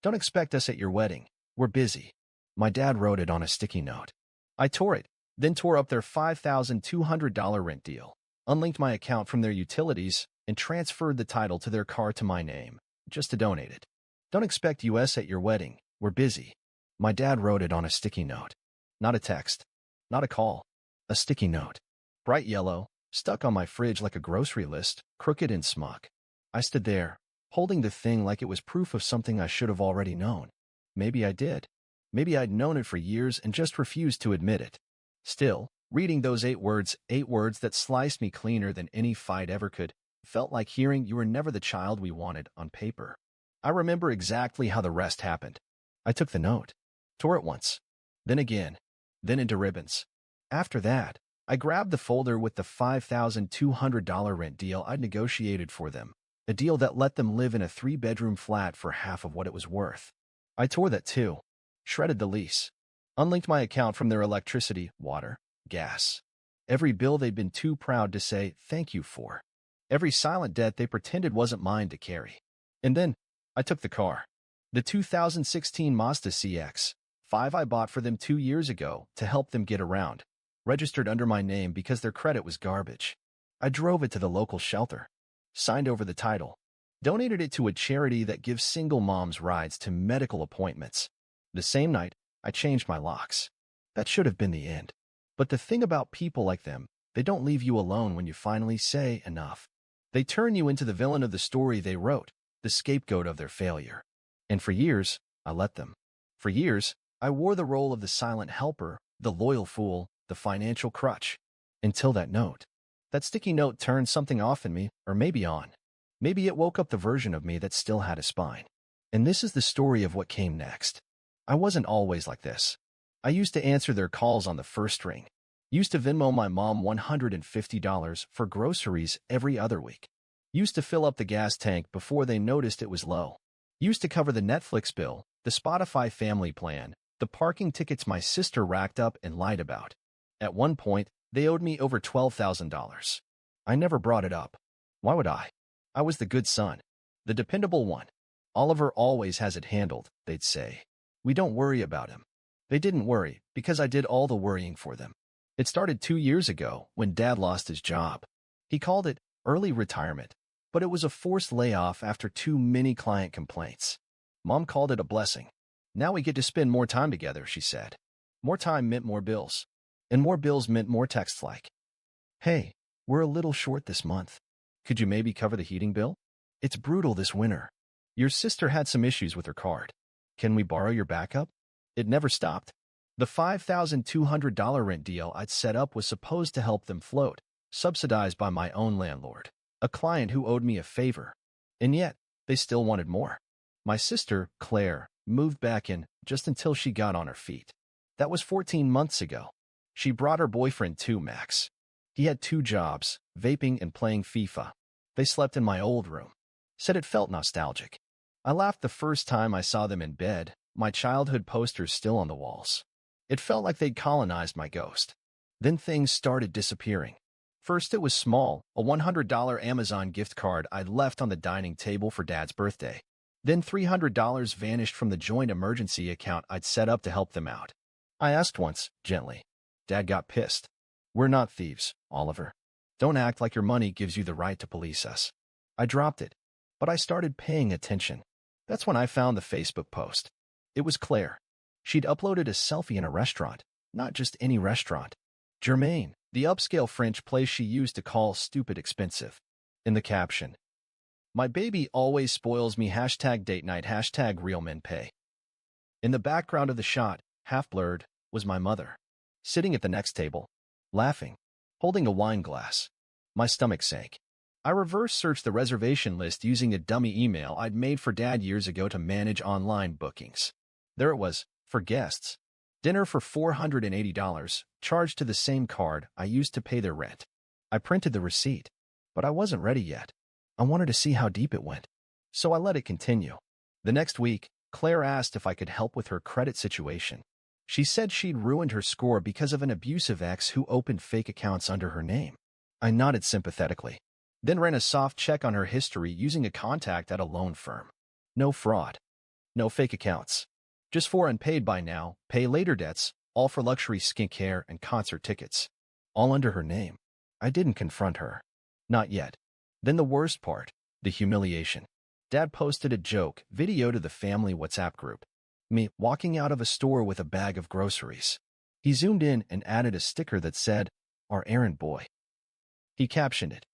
Don't expect us at your wedding. We're busy. My dad wrote it on a sticky note. I tore it, then tore up their $5,200 rent deal, unlinked my account from their utilities, and transferred the title to their car to my name, just to donate it. Don't expect us at your wedding. We're busy. My dad wrote it on a sticky note. Not a text. Not a call. A sticky note. Bright yellow, stuck on my fridge like a grocery list, crooked and smug. I stood there, holding the thing like it was proof of something I should have already known. Maybe I did. Maybe I'd known it for years and just refused to admit it. Still, reading those 8 words that sliced me cleaner than any fight ever could, felt like hearing "you were never the child we wanted" on paper. I remember exactly how the rest happened. I took the note, tore it once, then again, then into ribbons. After that, I grabbed the folder with the $5,200 rent deal I'd negotiated for them, a deal that let them live in a 3-bedroom flat for half of what it was worth. I tore that too, shredded the lease, unlinked my account from their electricity, water, gas, every bill they'd been too proud to say thank you for, every silent debt they pretended wasn't mine to carry. And then, I took the car. The 2016 Mazda CX-5 I bought for them 2 years ago to help them get around, registered under my name because their credit was garbage. I drove it to the local shelter, signed over the title, donated it to a charity that gives single moms rides to medical appointments. The same night, I changed my locks. That should have been the end. But the thing about people like them, they don't leave you alone when you finally say enough. They turn you into the villain of the story they wrote, the scapegoat of their failure. And for years, I let them. For years, I wore the role of the silent helper, the loyal fool, the financial crutch. Until that note. That sticky note turned something off in me, or maybe on. Maybe it woke up the version of me that still had a spine. And this is the story of what came next. I wasn't always like this. I used to answer their calls on the first ring. Used to Venmo my mom $150 for groceries every other week. Used to fill up the gas tank before they noticed it was low. Used to cover the Netflix bill, the Spotify family plan, the parking tickets my sister racked up and lied about. At one point, they owed me over $12,000. I never brought it up. Why would I? I was the good son, the dependable one. Oliver always has it handled, they'd say. We don't worry about him. They didn't worry because I did all the worrying for them. It started 2 years ago when Dad lost his job. He called it early retirement, but it was a forced layoff after too many client complaints. Mom called it a blessing. Now we get to spend more time together, she said. More time meant more bills. And more bills meant more texts like, "Hey, we're a little short this month. Could you maybe cover the heating bill? It's brutal this winter. Your sister had some issues with her card. Can we borrow your backup?" It never stopped. The $5,200 rent deal I'd set up was supposed to help them float, subsidized by my own landlord, a client who owed me a favor. And yet, they still wanted more. My sister, Claire, moved back in just until she got on her feet. That was 14 months ago. She brought her boyfriend too, Max. He had 2 jobs, vaping and playing FIFA. They slept in my old room. Said it felt nostalgic. I laughed the first time I saw them in bed, my childhood posters still on the walls. It felt like they'd colonized my ghost. Then things started disappearing. First it was small, a $100 Amazon gift card I'd left on the dining table for Dad's birthday. Then $300 vanished from the joint emergency account I'd set up to help them out. I asked once, gently. Dad got pissed. "We're not thieves, Oliver. Don't act like your money gives you the right to police us." I dropped it, but I started paying attention. That's when I found the Facebook post. It was Claire. She'd uploaded a selfie in a restaurant, not just any restaurant. Germaine, the upscale French place she used to call stupid expensive. In the caption, "My baby always spoils me, #date night, #real men pay." In the background of the shot, half blurred, was my mother, sitting at the next table, laughing, holding a wine glass. My stomach sank. I reverse searched the reservation list using a dummy email I'd made for Dad years ago to manage online bookings. There it was, for guests. Dinner for $480, charged to the same card I used to pay their rent. I printed the receipt, but I wasn't ready yet. I wanted to see how deep it went, so I let it continue. The next week, Claire asked if I could help with her credit situation. She said she'd ruined her score because of an abusive ex who opened fake accounts under her name. I nodded sympathetically, then ran a soft check on her history using a contact at a loan firm. No fraud. No fake accounts. Just for unpaid by now, pay later debts, all for luxury skincare and concert tickets. All under her name. I didn't confront her. Not yet. Then the worst part, the humiliation. Dad posted a joke video to the family WhatsApp group. Me walking out of a store with a bag of groceries. He zoomed in and added a sticker that said, "Our errand boy." He captioned it,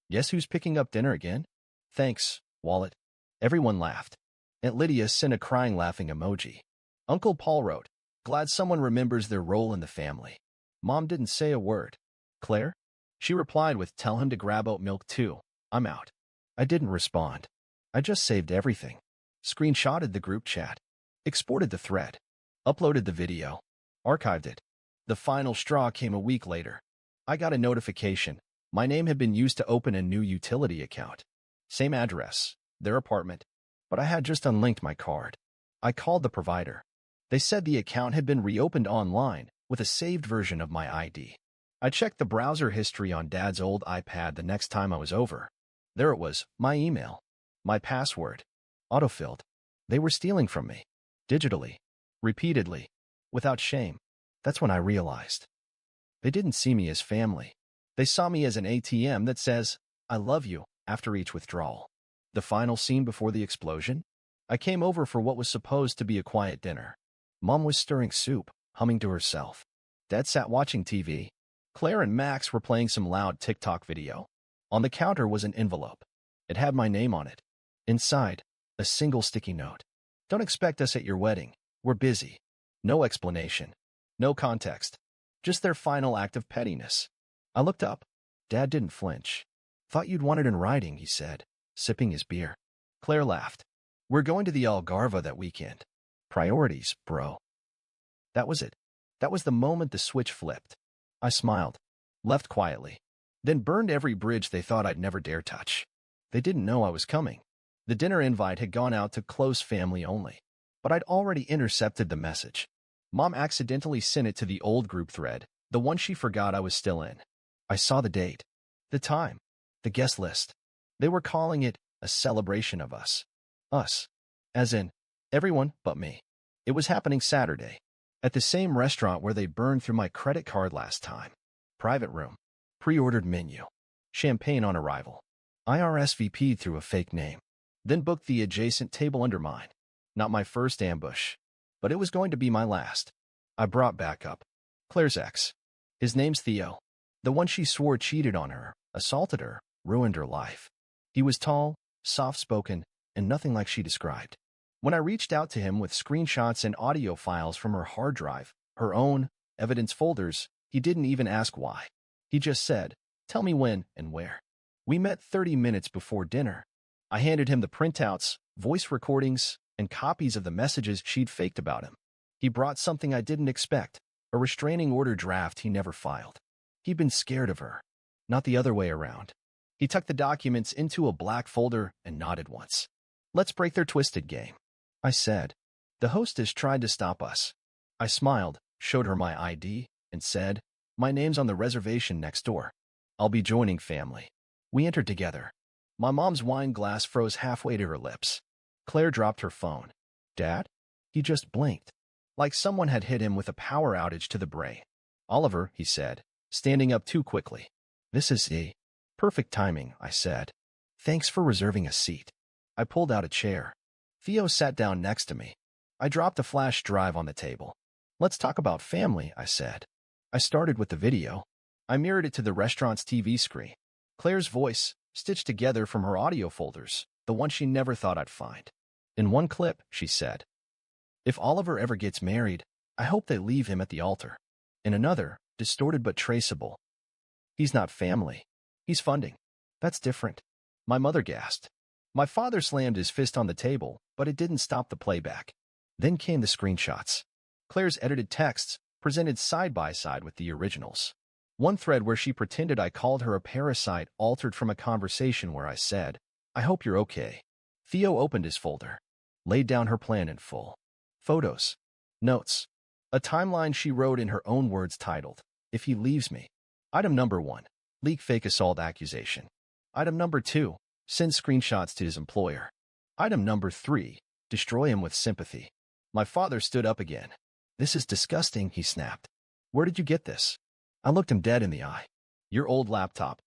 "Guess who's picking up dinner again? Thanks, wallet." Everyone laughed. Aunt Lydia sent a crying laughing emoji. Uncle Paul wrote, "Glad someone remembers their role in the family." Mom didn't say a word. "Claire?" She replied with, "Tell him to grab oat milk too. I'm out." I didn't respond. I just saved everything. Screenshotted the group chat. Exported the thread. Uploaded the video. Archived it. The final straw came a week later. I got a notification. My name had been used to open a new utility account. Same address, their apartment, but I had just unlinked my card. I called the provider. They said the account had been reopened online with a saved version of my ID. I checked the browser history on Dad's old iPad the next time I was over. There it was, my email, my password, autofilled. They were stealing from me, digitally, repeatedly, without shame. That's when I realized. They didn't see me as family. They saw me as an ATM that says, "I love you," after each withdrawal. The final scene before the explosion? I came over for what was supposed to be a quiet dinner. Mom was stirring soup, humming to herself. Dad sat watching TV. Claire and Max were playing some loud TikTok video. On the counter was an envelope. It had my name on it. Inside, a single sticky note. "Don't expect us at your wedding. We're busy." No explanation. No context. Just their final act of pettiness. I looked up. Dad didn't flinch. "Thought you'd want it in writing," he said, sipping his beer. Claire laughed. "We're going to the Algarve that weekend. Priorities, bro." That was it. That was the moment the switch flipped. I smiled, left quietly, then burned every bridge they thought I'd never dare touch. They didn't know I was coming. The dinner invite had gone out to close family only, but I'd already intercepted the message. Mom accidentally sent it to the old group thread, the one she forgot I was still in. I saw the date, the time, the guest list. They were calling it a celebration of us. Us. As in, everyone but me. It was happening Saturday, at the same restaurant where they burned through my credit card last time. Private room. Pre-ordered menu. Champagne on arrival. I RSVP'd through a fake name. Then booked the adjacent table under mine. Not my first ambush, but it was going to be my last. I brought backup. Claire's ex. His name's Theo. The one she swore cheated on her, assaulted her, ruined her life. He was tall, soft-spoken, and nothing like she described. When I reached out to him with screenshots and audio files from her hard drive, her own evidence folders, he didn't even ask why. He just said, "Tell me when and where." We met 30 minutes before dinner. I handed him the printouts, voice recordings, and copies of the messages she'd faked about him. He brought something I didn't expect, a restraining order draft he never filed. He'd been scared of her, not the other way around. He tucked the documents into a black folder and nodded once. "Let's break their twisted game," I said. "The hostess tried to stop us." I smiled, showed her my ID, and said, "My name's on the reservation next door. I'll be joining family." We entered together. My mom's wine glass froze halfway to her lips. Claire dropped her phone. "Dad?" He just blinked, like someone had hit him with a power outage to the brain. "Oliver," he said, standing up too quickly. "This is the perfect timing," I said. "Thanks for reserving a seat." I pulled out a chair. Theo sat down next to me. I dropped a flash drive on the table. "Let's talk about family," I said. I started with the video. I mirrored it to the restaurant's TV screen. Claire's voice, stitched together from her audio folders, the one she never thought I'd find. In one clip, she said, "If Oliver ever gets married, I hope they leave him at the altar." In another, distorted but traceable, "He's not family. He's funding. That's different." My mother gasped. My father slammed his fist on the table, but it didn't stop the playback. Then came the screenshots. Claire's edited texts, presented side by side with the originals. One thread where she pretended I called her a parasite altered from a conversation where I said, "I hope you're okay." Theo opened his folder, laid down her plan in full. Photos. Notes. A timeline she wrote in her own words titled, "If he leaves me." Item number 1. Leak fake assault accusation. Item number 2. Send screenshots to his employer. Item number 3. Destroy him with sympathy. My father stood up again. This is disgusting, he snapped. Where did you get this? I looked him dead in the eye. Your old laptop.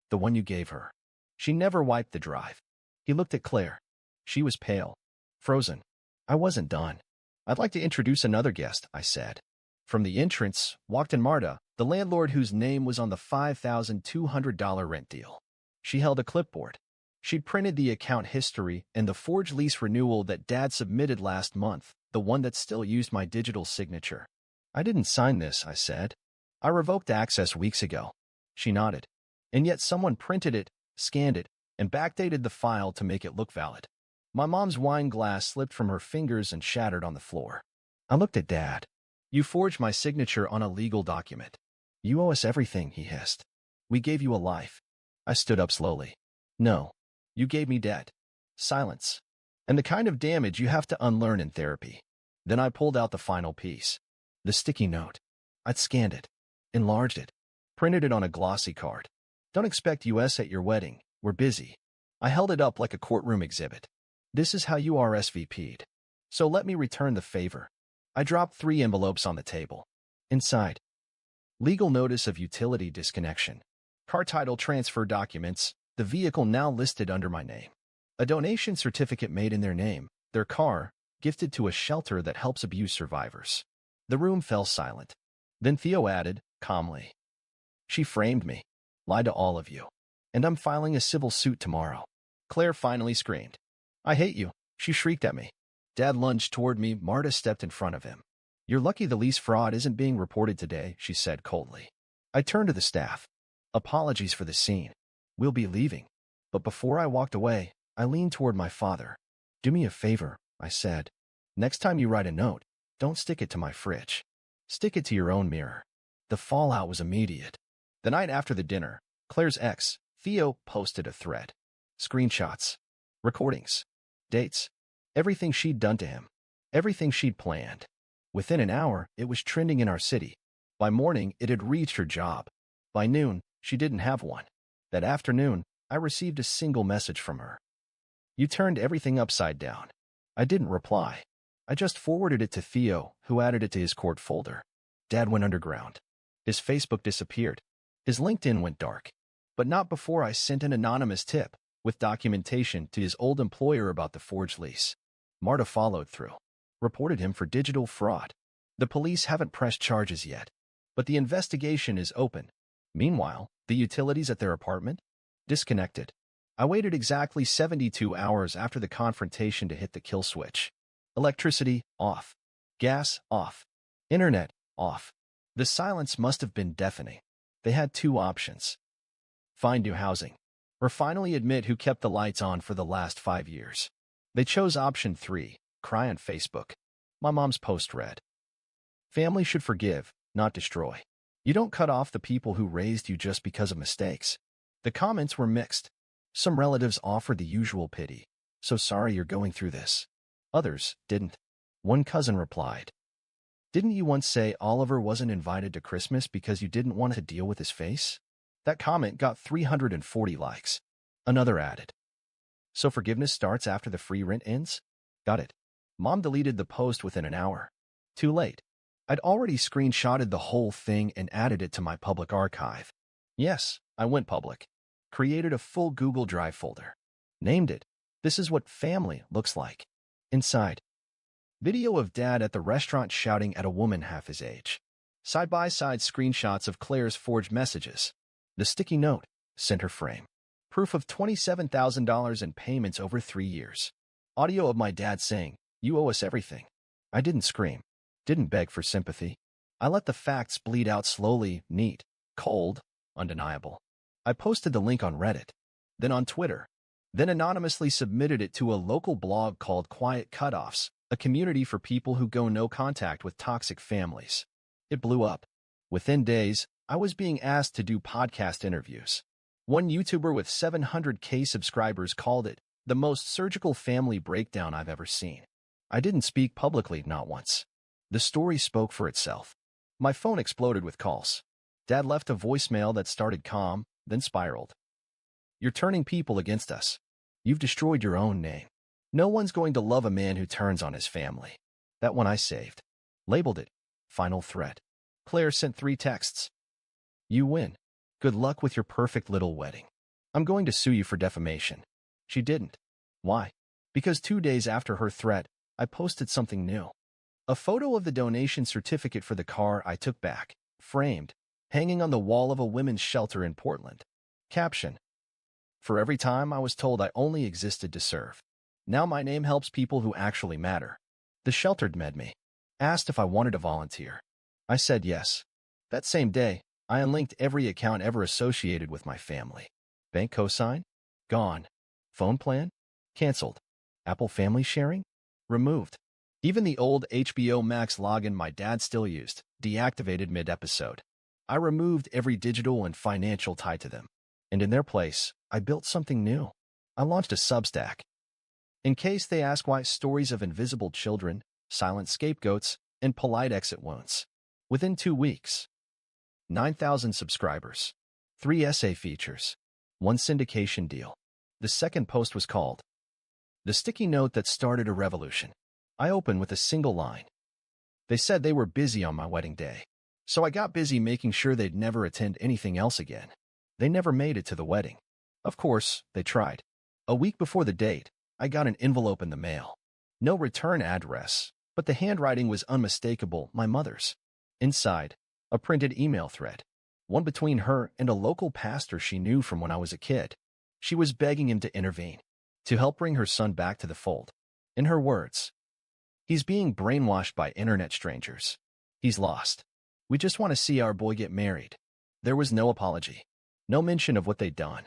The one you gave her. She never wiped the drive. He looked at Claire. She was pale. Frozen. I wasn't done. I'd like to introduce another guest, I said. From the entrance walked in Marta, the landlord whose name was on the $5,200 rent deal. She held a clipboard. She'd printed the account history and the forged lease renewal that Dad submitted last month, the one that still used my digital signature. I didn't sign this, I said. I revoked access weeks ago. She nodded. And yet someone printed it, scanned it, and backdated the file to make it look valid. My mom's wine glass slipped from her fingers and shattered on the floor. I looked at Dad. You forged my signature on a legal document. You owe us everything, he hissed. We gave you a life. I stood up slowly. No. You gave me debt. Silence. And the kind of damage you have to unlearn in therapy. Then I pulled out the final piece. The sticky note. I'd scanned it. Enlarged it. Printed it on a glossy card. Don't expect US at your wedding. We're busy. I held it up like a courtroom exhibit. This is how you RSVP'd. So let me return the favor. I dropped 3 envelopes on the table. Inside. Legal notice of utility disconnection. Car title transfer documents. The vehicle now listed under my name. A donation certificate made in their name. Their car, gifted to a shelter that helps abuse survivors. The room fell silent. Then Theo added, calmly. She framed me. Lied to all of you. And I'm filing a civil suit tomorrow. Claire finally screamed. I hate you, she shrieked at me. Dad lunged toward me. Marta stepped in front of him. You're lucky the lease fraud isn't being reported today, she said coldly. I turned to the staff. Apologies for the scene. We'll be leaving. But before I walked away, I leaned toward my father. Do me a favor, I said. Next time you write a note, don't stick it to my fridge. Stick it to your own mirror. The fallout was immediate. The night after the dinner, Claire's ex, Theo, posted a thread. Screenshots. Recordings. Dates. Everything she'd done to him. Everything she'd planned. Within an hour, it was trending in our city. By morning, it had reached her job. By noon, she didn't have one. That afternoon, I received a single message from her. You turned everything upside down. I didn't reply. I just forwarded it to Theo, who added it to his court folder. Dad went underground. His Facebook disappeared. His LinkedIn went dark. But not before I sent an anonymous tip, with documentation to his old employer about the forged lease. Marta followed through. Reported him for digital fraud. The police haven't pressed charges yet. But the investigation is open. Meanwhile, the utilities at their apartment? Disconnected. I waited exactly 72 hours after the confrontation to hit the kill switch. Electricity, off. Gas, off. Internet, off. The silence must have been deafening. They had 2 options. Find new housing. Or finally admit who kept the lights on for the last 5 years. They chose option 3, cry on Facebook. My mom's post read. Family should forgive, not destroy. You don't cut off the people who raised you just because of mistakes. The comments were mixed. Some relatives offered the usual pity. So sorry you're going through this. Others didn't. One cousin replied. Didn't you once say Oliver wasn't invited to Christmas because you didn't want to deal with his face? That comment got 340 likes. Another added. So forgiveness starts after the free rent ends? Got it. Mom deleted the post within an hour. Too late. I'd already screenshotted the whole thing and added it to my public archive. Yes, I went public. Created a full Google Drive folder. Named it. This is what family looks like. Inside. Video of Dad at the restaurant shouting at a woman half his age. Side-by-side screenshots of Claire's forged messages. The sticky note. Center frame. Proof of $27,000 in payments over 3 years. Audio of my dad saying, you owe us everything. I didn't scream. Didn't beg for sympathy. I let the facts bleed out slowly, neat, cold, undeniable. I posted the link on Reddit, then on Twitter, then anonymously submitted it to a local blog called Quiet Cutoffs, a community for people who go no contact with toxic families. It blew up. Within days, I was being asked to do podcast interviews. One YouTuber with 700K subscribers called it the most surgical family breakdown I've ever seen. I didn't speak publicly, not once. The story spoke for itself. My phone exploded with calls. Dad left a voicemail that started calm, then spiraled. You're turning people against us. You've destroyed your own name. No one's going to love a man who turns on his family. That one I saved. Labeled it, Final Threat. Claire sent 3 texts. You win. Good luck with your perfect little wedding. I'm going to sue you for defamation. She didn't. Why? Because 2 days after her threat, I posted something new. A photo of the donation certificate for the car I took back, framed, hanging on the wall of a women's shelter in Portland. Caption: For every time I was told I only existed to serve. Now my name helps people who actually matter. The shelter med me. Asked if I wanted to volunteer. I said yes. That same day, I unlinked every account ever associated with my family. Bank cosign? Gone. Phone plan? Cancelled. Apple Family sharing? Removed. Even the old HBO Max login my dad still used, deactivated mid-episode. I removed every digital and financial tie to them. And in their place, I built something new. I launched a Substack. In case they ask why, stories of invisible children, silent scapegoats, and polite exit wounds. Within 2 weeks, 9,000 subscribers, 3 essay features, 1 syndication deal. The second post was called The Sticky Note That Started a Revolution. I opened with a single line. They said they were busy on my wedding day, so I got busy making sure they'd never attend anything else again. They never made it to the wedding. Of course, they tried. A week before the date, I got an envelope in the mail. No return address, but the handwriting was unmistakable, my mother's. Inside, a printed email thread, one between her and a local pastor she knew from when I was a kid. She was begging him to intervene, to help bring her son back to the fold. In her words, he's being brainwashed by internet strangers. He's lost. We just want to see our boy get married. There was no apology, no mention of what they'd done.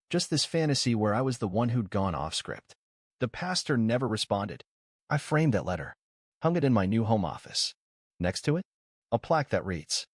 Just this fantasy where I was the one who'd gone off script. The pastor never responded. I framed that letter, hung it in my new home office. Next to it, a plaque that reads,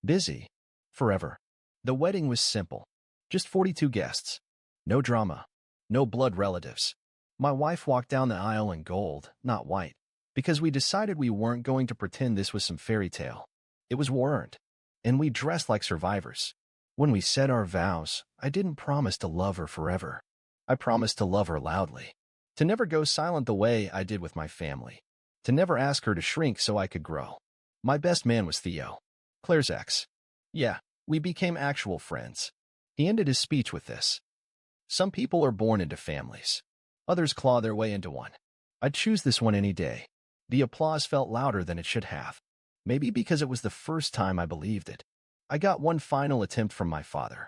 Busy. Forever. The wedding was simple. Just 42 guests. No drama. No blood relatives. My wife walked down the aisle in gold, not white, because we decided we weren't going to pretend this was some fairy tale. It was war-earned. And we dressed like survivors. When we said our vows, I didn't promise to love her forever. I promised to love her loudly. To never go silent the way I did with my family. To never ask her to shrink so I could grow. My best man was Theo, Claire's ex. Yeah, we became actual friends. He ended his speech with this. Some people are born into families. Others claw their way into one. I'd choose this one any day. The applause felt louder than it should have. Maybe because it was the first time I believed it. I got one final attempt from my father.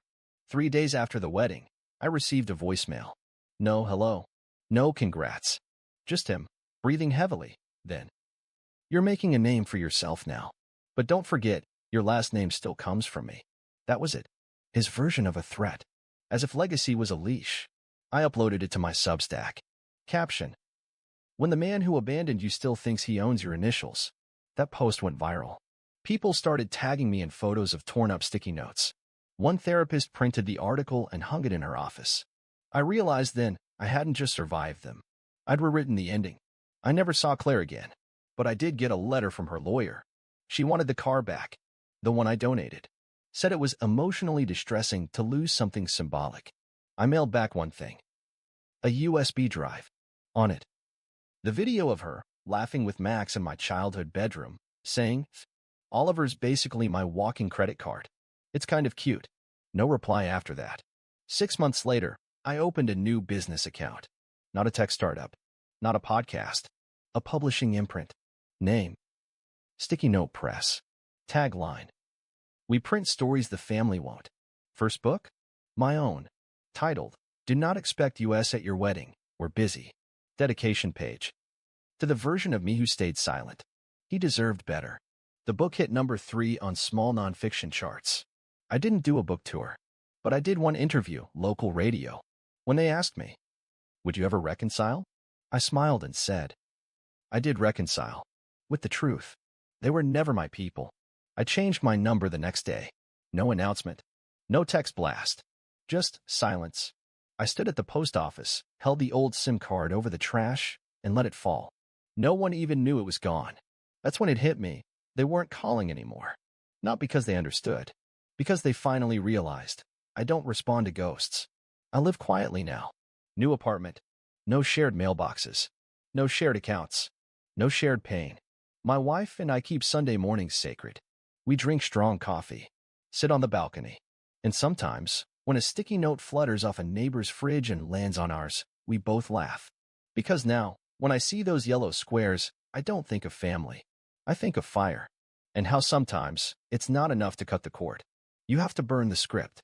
3 days after the wedding, I received a voicemail. No hello. No congrats. Just him, breathing heavily. Then, you're making a name for yourself now. But don't forget, your last name still comes from me. That was it. His version of a threat. As if legacy was a leash. I uploaded it to my Substack. Caption: When the man who abandoned you still thinks he owns your initials. That post went viral. People started tagging me in photos of torn-up sticky notes. One therapist printed the article and hung it in her office. I realized then I hadn't just survived them. I'd rewritten the ending. I never saw Claire again, but I did get a letter from her lawyer. She wanted the car back, the one I donated. Said it was emotionally distressing to lose something symbolic. I mailed back one thing. A USB drive. On it, the video of her laughing with Max in my childhood bedroom, saying, Oliver's basically my walking credit card. It's kind of cute. No reply after that. 6 months later, I opened a new business account. Not a tech startup. Not a podcast. A publishing imprint. Name: Sticky Note Press. Tagline: We print stories the family won't. First book? My own. Titled, Do Not Expect US at Your Wedding. We're Busy. Dedication page. To the version of me who stayed silent. He deserved better. The book hit number 3 on small nonfiction charts. I didn't do a book tour, but I did one interview, local radio. When they asked me, would you ever reconcile? I smiled and said, I did reconcile. With the truth. They were never my people. I changed my number the next day. No announcement. No text blast. Just silence. I stood at the post office, held the old SIM card over the trash, and let it fall. No one even knew it was gone. That's when it hit me. They weren't calling anymore. Not because they understood. Because they finally realized. I don't respond to ghosts. I live quietly now. New apartment. No shared mailboxes. No shared accounts. No shared pain. My wife and I keep Sunday mornings sacred. We drink strong coffee, sit on the balcony, and sometimes, when a sticky note flutters off a neighbor's fridge and lands on ours, we both laugh. Because now, when I see those yellow squares, I don't think of family. I think of fire. And how sometimes, it's not enough to cut the cord. You have to burn the script.